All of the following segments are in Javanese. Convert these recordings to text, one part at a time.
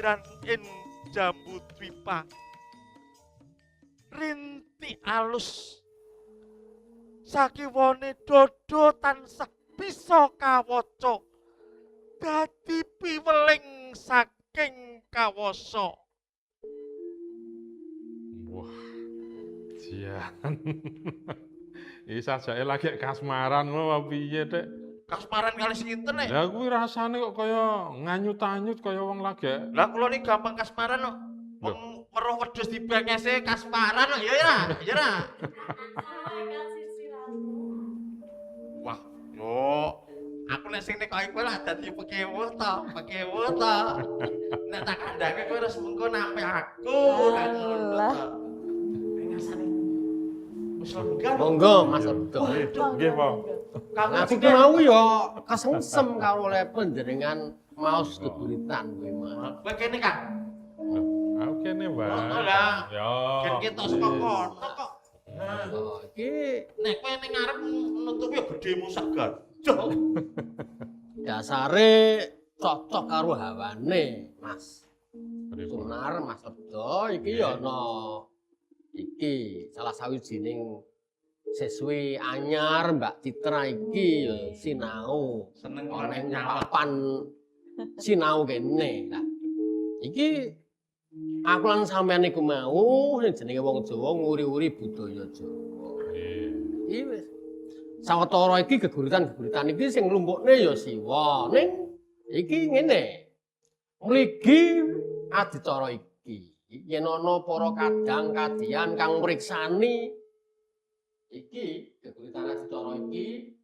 kaendran ing jambu dwipa rinti alus sakiwane dodo tansah bisa kawaca dadi piweling saking kawasa. Wah, jian. Iki sajake lagi kasmaran ngono piye, Dik? Kasmaran kali sinten nek? Lah kuwi rasane kok kaya nganyut-anyut kaya wong lagi. Lah kula ni gampang kasmaran kok. Wong weruh wedhus dibengese kasmaran kok ya ya. Ya ra. Wah, yo. Aku nek sing nekoki kowe lah dadi pekewuh to, pekewuh to. Nek tak kandhake kowe wis mengko nampe aku. Lah. Ngasane. Wis lenggah. Monggo Mas Abdo. Nggih, Pak. Aku ki mau ya kesengsem karo oleh panjenengan maos geguritan kuwi mah. Kowe kene Kang. Aku kene, Mbak. Oh lah. Ya. Ken kita saka kono kok. Oh, iki Nek kowe ning ngarep nutupi gedhemu segar. dasare cocok karo hawane, Mas. Sunar Mas Abdo iki ya ana iki salah sawijining siswi anyar Mbak Citra iki ya sinau Seneng ana ing nyawa. papan sinau kene. Lah iki aku lan sampeyan iku mau sing jenenge wong Jawa nguri-uri budaya Jawa. Iki wis sawetara iki geguritan-geguritan iki sing nglumpukne ya Siwa. Ning iki ngene. Mligi adicara iki yen ana para kadang kadian kang mriksani iki geguritan adicara iki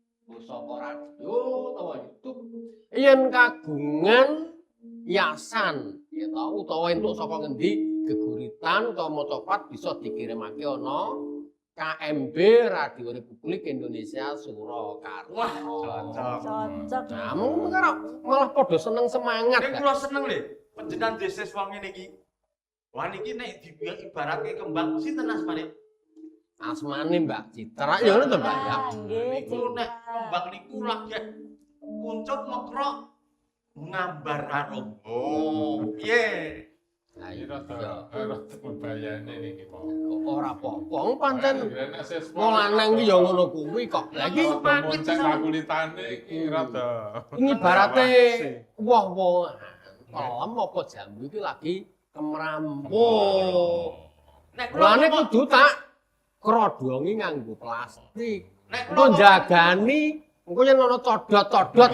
saka radio utawa YouTube yen kagungan hiasan ya ta utawa entuk saka ngendi geguritan utawa motopat bisa dikirimake ana KMB Radio Republik Indonesia Surakarta. Wah, cocok. Cocok. Nah, malah padha seneng semangat. Nek kula seneng lho, panjenengan deses wong ngene iki. Wah niki nek ibaratke kembang sinten asmane? Asmane Mbak Citra ya ngono to, Mbak ya. Nggih, Niku nek kembang niku lagi kuncut mekrok ngambar arum. Oh, piye? Nah, Iki iya. rada bebayane iki, Pak. Ora apa-apa, wong pancen Nek ses wong lanang ki ya ngono kuwi kok. Lah iki moncek kakulitane iki rada. ini ibarate woh-wohan. Kolem apa jambu iki lagi kemrampung. Nek Mulane kula kudu tak krodongi nganggo plastik. Nek Engko jagani, engko yen ana codot-codot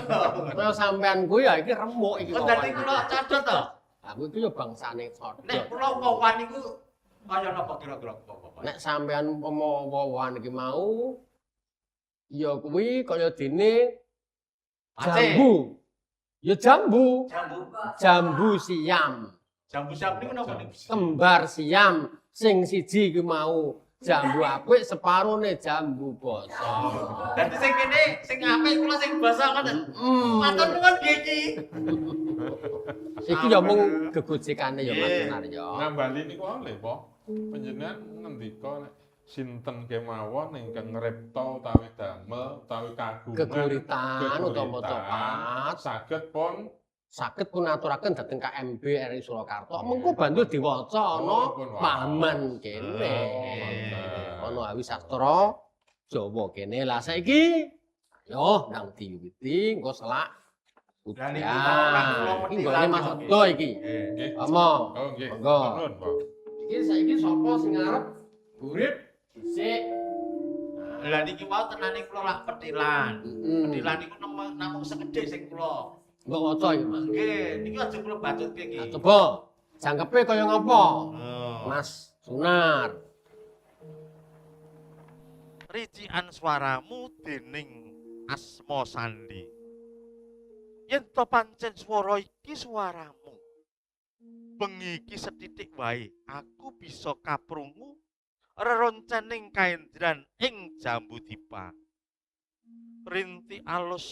kaya sampean kuwi ya iki remuk iki. dadi kula cadot to. Aku iki ya bangsane codot. Nek kula wawan niku kaya napa kira-kira wawan? Nek sampean umpama wowohan iki mau ya kuwi kaya dene jambu. Ya jambu. Jambu. Jambu siam. Jambu siam niku napa niku? Kembar siam sing siji iki mau jambu apik separone jambu bosok. Dadi sing kene sing apik kula sing basa ngoten. Matur nuwun nggih iki. Iki ya mung gegojekane ya Mas Sunar ya. Ngambali niku oleh, Pak. Panjenengan ngendika nek sinten kemawon ingkang ngripta utawi damel utawi kagungan Geguritan utawa motopat saged pun aturaken dhateng KMB RI Surakarta. Mengko bantul diwaca ana pahaman kene. Ana awi sastra Jawa kene. Lah saiki yo ndang diwiwiti engko selak Lah niki ya, iki nggone Mas Abdo iki. Nggih. Omong. Oh nggih. Monggo. Nuwun, Pak. Iki saiki sapa sing arep urip dhisik? Lah niki mau tenane kula lak petilan. Heeh. Petilan niku namung sekedhik sing kula. Mbok waca iki, Mas. Nggih, niki aja kula bacutke iki. Nah, coba jangkepe kaya ngapa? Oh. Mas Sunar. Ricikan swaramu dening asma sandi. Yen to pancen swara iki swaramu. Bengi iki setitik wae aku bisa kaprungu reroncening kaendran ing jambu dipa. Rinti alus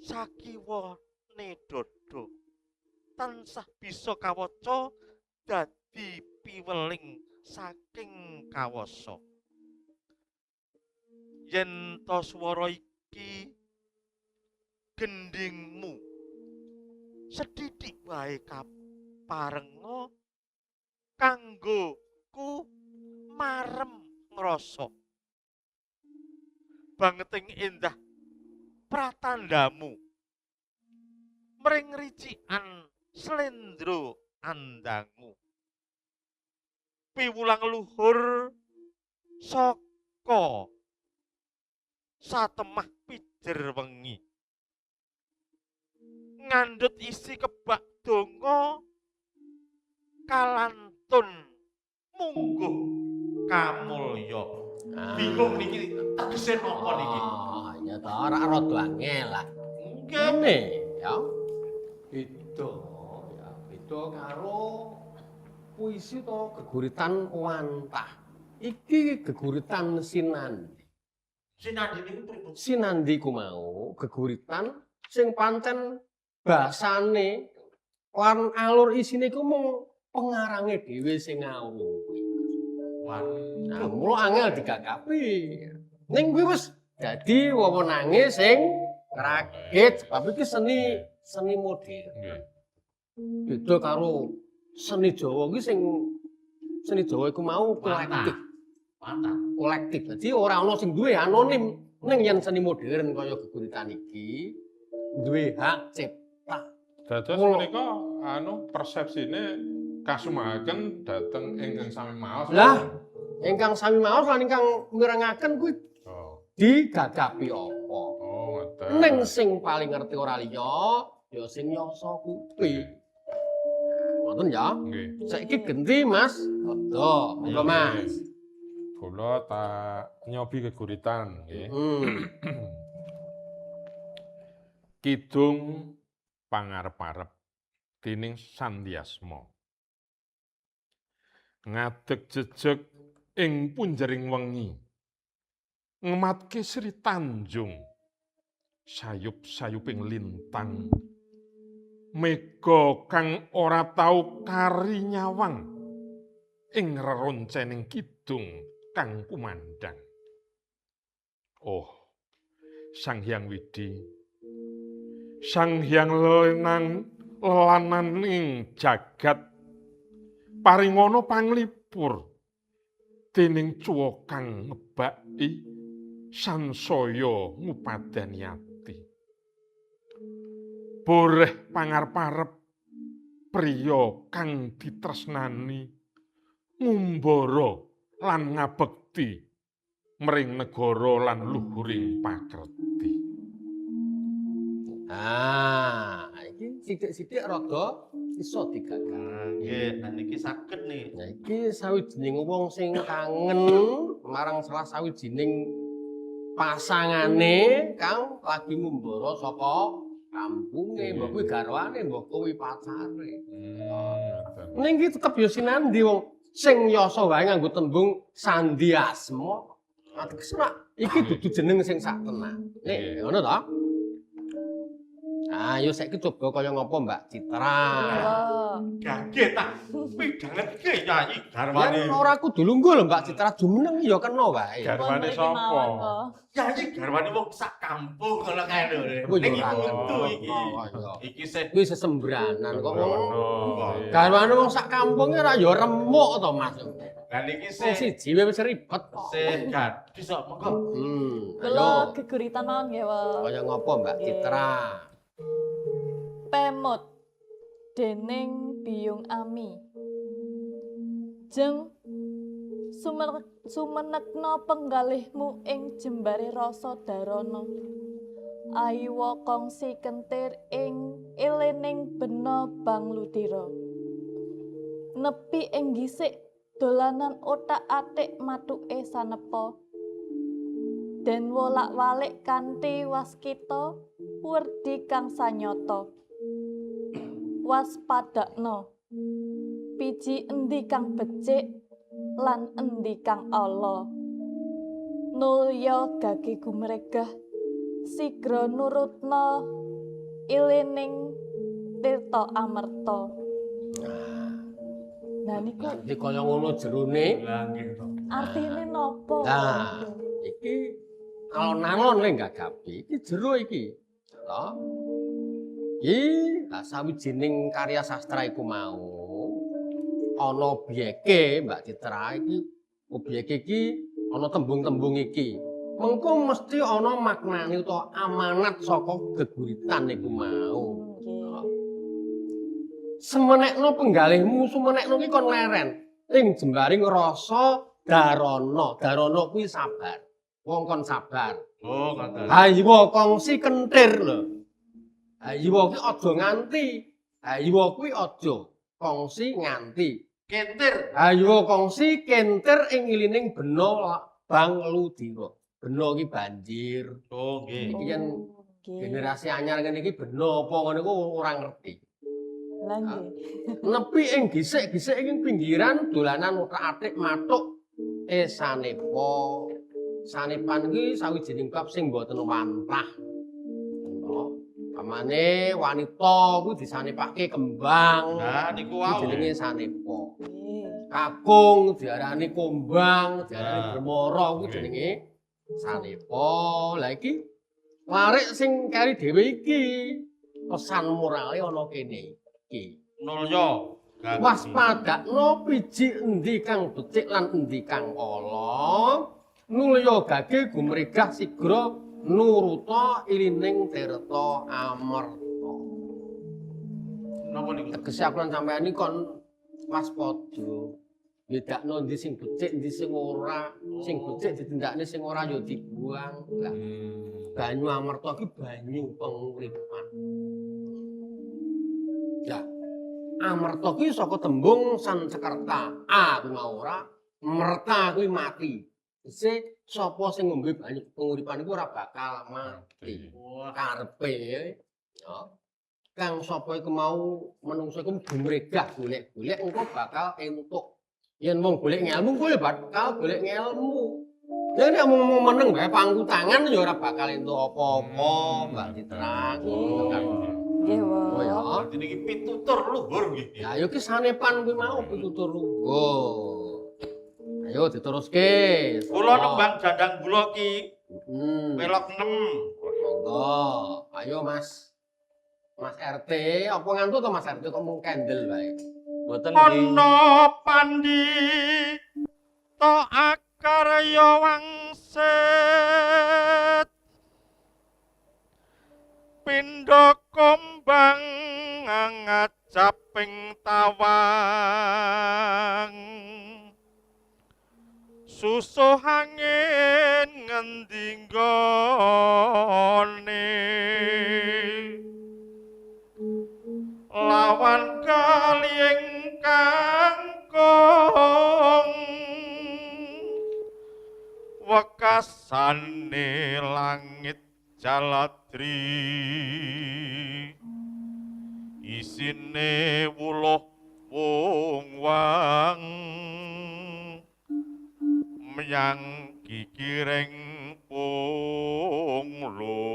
sakiwane dodo tansah bisa kawaca dadi piweling saking kawasa. Yen to swara iki gendingmu sedidik wae parenga kanggo ku marem ngrasa bangeting endah pratandamu mring ricikan slendro andangu piwulang luhur saka satemah pijer wengi ngandhut isi kebak donga kalantun mungguh kamulya. Bingung niki tegese napa niki? Ya ta ora rada angel lah. Ngene ya. Beda ya, beda karo puisi to geguritan wantah. Iki geguritan sinandi. Sinandi niku pripun? Sinandi ku mau geguritan sing pancen basane lan alur isine ku mung pengarange dhewe sing ngawuhi. Nah, mula angel digagapi. Ning kuwi wis dadi wewenange sing rakit sebab iki seni modern. Nggih. Beda karo seni Jawa iki seni Jawa iku mau kolektif. Kolektif. Dadi ora ana sing duwe anonim. Ning yen seni modern kaya geguritan iki duwe hak cipta. Dados menika persepsine kasumahaken dhateng ingkang sami maos. Lah, ingkang sami maos lan ingkang mirengaken kuwi digagapi apa? Oh, ngoten. Ning sing paling ngerti ora liya ya sing nyasa kuwi. Ngoten ya. Nggih. Saiki genti Mas. Odo, monggo Mas. Kula tak nyobi geguritan nggih. Kidung pangarep-arep dening Sandyasma. Ngadeg jejeg ing punjering wengi. Ngematke Sri Tanjung. Sayup-sayuping lintang. Mega kang ora tau kari nyawang ing reroncening kidung kang kumandang. Oh, Sang Hyang Widi, Sang Hyang lananing jagat, paringono panglipur, dening cuwa kang ngebaki, sansaya ngupadani ati. Boreh pangarep-arep, priya kang ditresnani, ngumbara lan ngabekti mring negara lan luhuring pakreti. Iki sithik-sithik rada iso digagas. Nggih, niki saged nih. Nah, iki sawijining wong sing kangen marang salah sawijining pasangane kang lagi ngumbara saka kampunge, mbok kuwi garwane, mbok kuwi pacare. Ning iki tetep ya sinandi wong sing yasa wae nganggo tembung Sandyasma. Ateges iki dudu jeneng sing sak tenan. Nek ngono to? Ayo saiki coba kaya ngapa Mbak Citra. Gage tak pidangetke Yayi garwane. Ya ora kudu lungguh lho Mbak Citra jumeneng ya kena wae. Garwane sapa? Yayi garwane wong sak kampung ngono kae lho. Kuwi Iki ora kudu iki. ngono. Iki sing Kuwi sesembranan kok Ngono. garwane wong sak kampunge ora ya remuk to Mas. lah niki Sing sing siji wis ribet kok. sing gadis kok monggo. Kula Ayo. geguritan mawon nggih, Wak. Kaya ngapa Mbak Citra? Pemut dening Biyung Ami. Jeng sumenekna penggalihmu ing jembare rasa darana. Ayiwa kongsi kentir ing elening bena bangludira. Nepi ing gisik dolanan otak-atik matuke sanepa. Den wolak-walik kanthi waskita werdi kang sanyata. Waspadakna. Piji endi kang becik lan endi kang ala. Nulya gage gumregah sigra nurutna ilining tirta amerta. Nah niku Nanti kaya ngono jerone. Lah nggih to. artine napa? Nah, iki alon-alon le gagapi iki jero iki. Lho. Lah sawijining karya sastra iku mau ana obyeke Mbak Citra iki. Obyeke iki ana tembung-tembung iki. Mengko mesti ana maknane utawa amanat saka geguritan iku mau. Nggih. Semenekno penggalihmu sumenekno iki kon leren. Ing jembaring rasa darana. Darana kuwi sabar. Wong kon sabar. Oh, ngoten. Hayiwa kongsi kentir lho. Hayiwa kuwi aja nganti. Hayiwa kuwi aja kongsi nganti. Kentir. Hayiwa kongsi kentir ing ilining bena bang ludira. Bena iki banjir. Oh, nggih. Iki kan Nggih. generasi anyar ngene iki bena apa ngono iku ora ngerti. Lah nggih. Nepi ing gisik-gisik ing pinggiran dolanan utak-atik matuk sanepa. Sanepan iki sawijining bab sing boten wantah. Pamane wanita kuwi disanepake kembang. Nah, niku Kuwi wau. jenenge sanepa. Nggih. Kakung diarani kombang, diarani Nah. bermoro kuwi Nggih. jenenge sanepa. Lah iki warik sing kari dhewe iki pesan morale ana kene iki. Nulya. Waspadakno biji endi kang becik lan endi kang ala. Nulya gage gumregah sigra nuruta ilining tirta amarta. Napa niku? Tegese aku lan sampeyan iki kon waspada. Bedakno endi sing becik, endi sing ora. Sing becik ditindakne, sing ora ya dibuang. Lah, banyu amarta iki banyu penguripan. Ya. Amarta kuwi saka tembung Sansekerta. A kuwi mau ora, merta kuwi mati. Dise sapa sing ngombe banyu penguripan iku ora bakal mati. Wah, Karepe ya. Kang sapa iku mau menungso iku gumregah golek-golek engko bakal entuk. Yen wong golek ngelmu kuwi bakal golek ngelmu. Ya nek mau meneng bae pangkutangan ya ora bakal entuk apa-apa, Mbak Citra. Ngono kan. Nggih, Oh Wo. ya. berarti niki pitutur luhur nggih. Ya ayo ki sanepan kuwi mau pitutur lugo. Ayo diteruske. Kula nembang jandang kula ki pelok 6. Monggo. Ayo Mas. Mas RT, apa ngantuk to Mas RT kok mung kendel bae. Mboten nggih. Ana pandi to akarya wangsit pindha kombang ngajaping tawang susuh angin ngendi nggone lawan kali ingkang kong wekasane langit jaladri isine wuluh wong-wang menyang kikiring punglo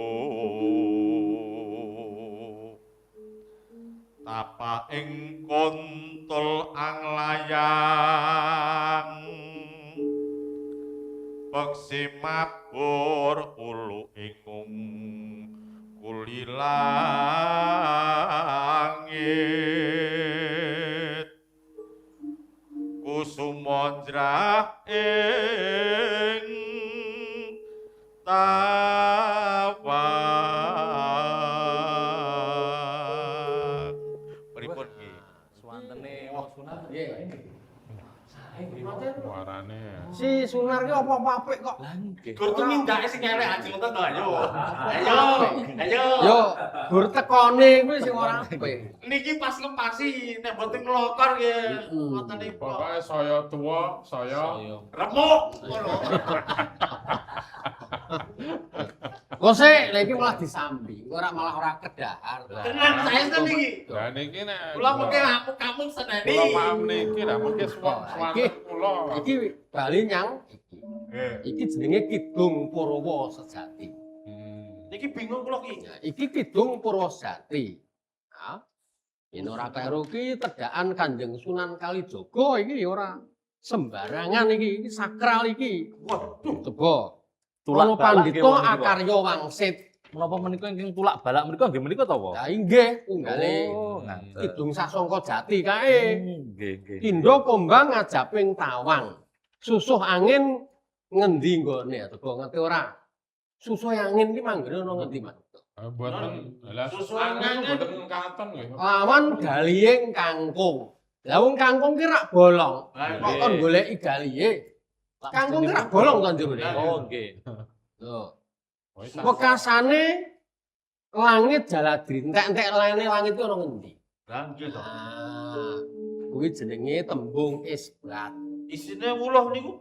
tapa ing kontul anglayang peksi mabur ulu ikung kulilangit kusumonjrah ing tawang pripun nggih Suwantene wong sunat. Warane. Si Sunar ki apa-apa apik kok. Lah nggih. Gur tumindake sing elek aja ngoten to ayo. Ayo. Ayo. Yo, gur tekone kuwi sing ora apik. Niki pas ngepasi nek mboten nglokor nggih ngoten niku. Pokoke saya tuwa, saya Remuk ngono. Kok sik, lha iki malah disambi, ora malah ora kedahar. Tenan saestu niki. Lah niki nek Kula mengke ngamuk kamu seneni. kula paham niki lah mengke suwanten kula. Iki bali nyang iki. Iki jenenge Kidung Purwa sejati. Niki bingung kula ki. Ya, iki Kidung Purwa sejati. Ha? Yen ora kleru ki tedhakan Kanjeng Sunan Kalijaga iki ora sembarangan iki sakral iki. Waduh. Coba Tulak Ana balak nggih pandita wong niku. akarya wangsit. Menapa menika ingkang tulak balak menika nggih menika to, Pak? Lah inggih tunggale Oh, ngaten. Kidung Sasongko Jati kae. Nggih, nggih. Pindha kombang ngajaping tawang. Susuh angin ngendi nggone? Teko ngerti ora? Susuh angin iki manggone ana ngendi, Mas? Mboten lah Susu angin angin. mboten katon nggih. Lawan galiying kangkung. Lah wong kangkung ki rak bolong. Lah, Kok kon goleki galiye? Kangkung ki rak bolong to jerone. Oh, nggih. Lho, Oh, wekasane langit jaladri. Entek-entek langit ku ana ngendi? Lah nggih to. Ah, kuwi jenenge tembung isbat. Isine wuluh niku.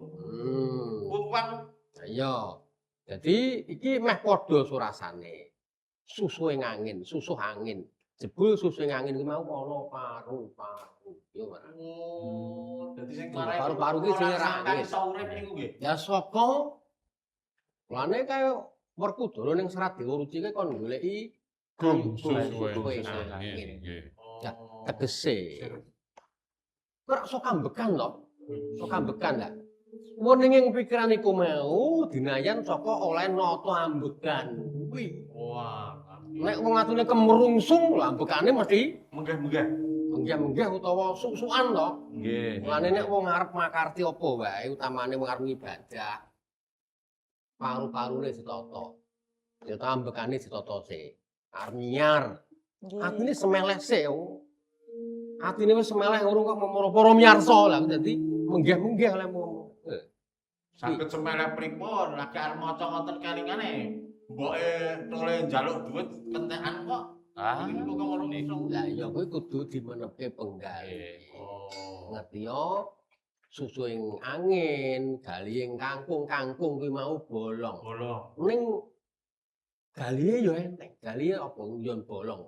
Lah iya. Jadi iki meh padha surasane. Susuhe angin, susuh angin. Jebul susuhe angin ki mau ana paru-paru. Yo ora. Oh, dadi sing Paru-paru ki sing sampeyan angin. iso urip niku nggih. Ya saka lane kaya Werkudara ning Serat Dewa Ruci ki kon goleki gum susuhe susuhe angin. angin nggih. Ya, tegese. Ora sok ambekan to. Sok ambekan lah. Wening ing pikiran iku mau dinayan saka oleh nata ambekan kuwi. Wah, Nek wong atune kemerungsung lha ambekane mesti menggah-menggah. menggah-menggah utawa susukan to. Nggih. Mulane nek wong arep makarti apa wae utamane wong arep ibadah paru-parune ditata. Ditata ambekane ditata sik. Arep nyar. Nggih. Atine semeleh sik. Atine wis semeleh urung kok para miyarsa lah dadi menggah-menggah oleh ngomong. Saged semeleh pripun lagi arep maca ngoten kelingane. Mboke tole njaluk dhuwit kentekan kok. Ah, Niku kok ngono iso. Lah iya kuwi kudu dimenepke penggal. Oh. Ngerti yo? Susu ing angin, gali ing kangkung, kangkung kuwi mau bolong. Bolong. Ning galihe yo enteng. Galihe apa yo bolong.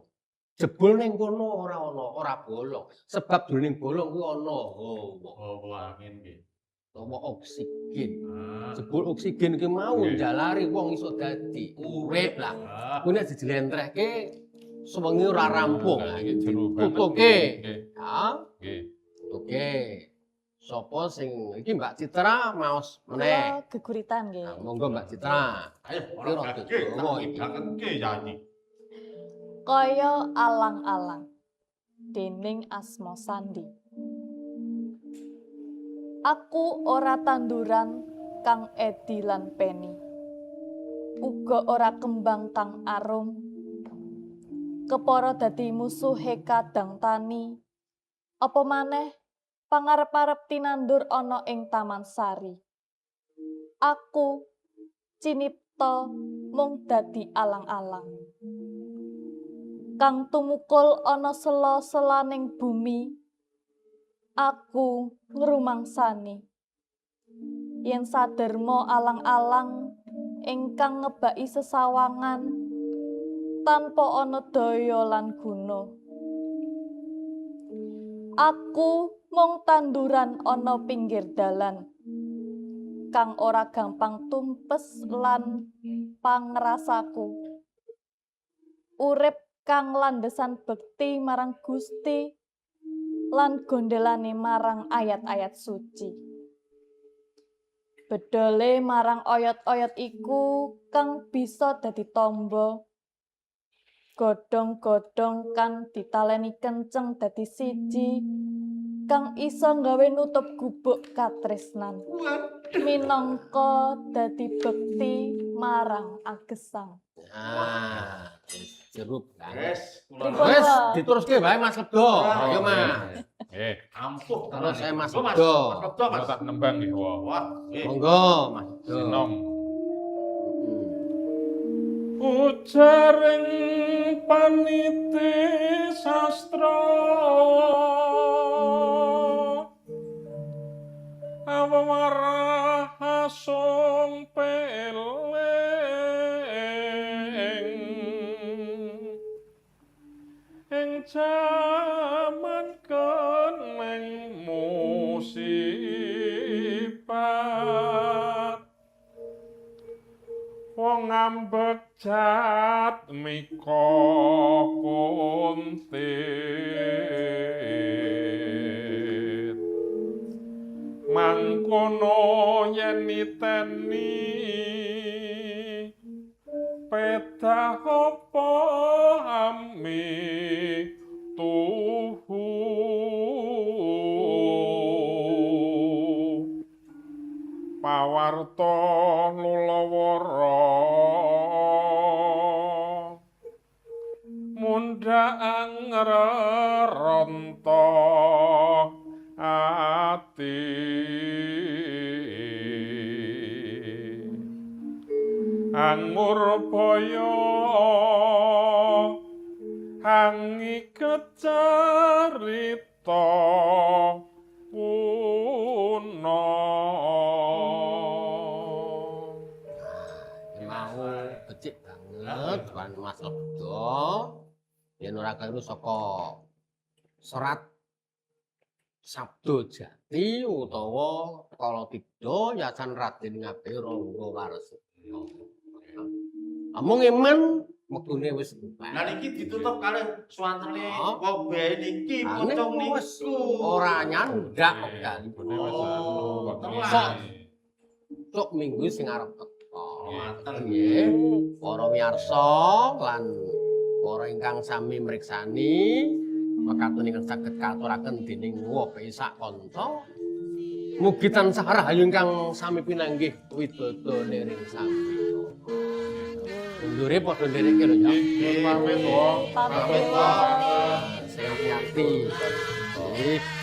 Jebul ning kono ora ana, ora bolong. Sebab jroning bolong kuwi ana hawa, Oh, angin nggih. utawa oksigen. Ah. Jebul oksigen ki mau Nggih. njalari wong iso dadi urip lah. Ah. Kuwi nek dijelentrehke sewengi ora rampung. Nah, iki jero banget. Tutuke. Nggih. Ya, Nggih. oke. Sapa sing iki Mbak Citra maos meneh. Kula geguritan nggih. Nah, monggo Mbak Citra. Ayo, Iki ora rada gage, Jawa tak iki. bangetke nyanyi. Kaya alang-alang dening Asma Sandi. Aku ora tanduran kang edi lan peni. Uga ora kembang kang arum. Kepara dadi musuhe kadang tani. Apa maneh pangarep-arep tinandur ana ing taman sari. Aku cinipta mung dadi alang-alang. Kang tumukul ana sela-selaning bumi, aku ngrumangsani. Yen saderma alang-alang ingkang ngebaki sesawangan tanpa ana daya lan guna. Aku mung tanduran ana pinggir dalan, kang ora gampang tumpes lan pangrasaku. Urip kang landhesan bekti marang Gusti lan gondelane marang ayat-ayat suci. Bedole marang oyot-oyot iku kang bisa dadi tamba. Godhong-godhong kang ditaleni kenceng dadi siji, kang iso nggawe nutup gubuk katresnan. Minangka dadi bekti marang agesang. Nah, wis jeruk banget. Wes, kula Pripun? Wis diteruske wae Mas Lebdo. Ayo Mas. Nggih. ampuh Terus saya Mas Mas. Lebdo. Mas Lebdo, Mas. Kula tak nembang nggih, Wah. Wah, nggih. Monggo Mas Lebdo. Sinom. Hmm. Ujaring paniti sastra awamarah asung peleng ing jaman keneng musibat wong ngambek jat mika kuntit mangkono yen niteni sepeda apa ami tuhu pawarta lulawara mundha angreronta ati angmur baya hangi kecarita puno mau becik banget Tuan Mas Lebdo yen ora keliru saka serat Sabdo Jati utawa Kala Tidha Yayasan Raden Ngabeh Rangga Warsita. Amung eman wektune wis Lah niki ditutup kalih suwantene Oh. kobe niki pocong wis niku. ora nyandak wekdal. Bune wis anu telat. Sok. Cuk minggu sing arep teko. Ngoten. Nggih, para miyarsa lan para ingkang sami mriksani mekaten ingkang saged katuraken dening wope sak kanca. Mugi tansah rahayu ingkang sami pinanggih widodone ring sami. Undure padha ndereke lho ya. Pamit wong. Pamit, Pamit, Wong. Wong. Sing ati-ati. Nggih.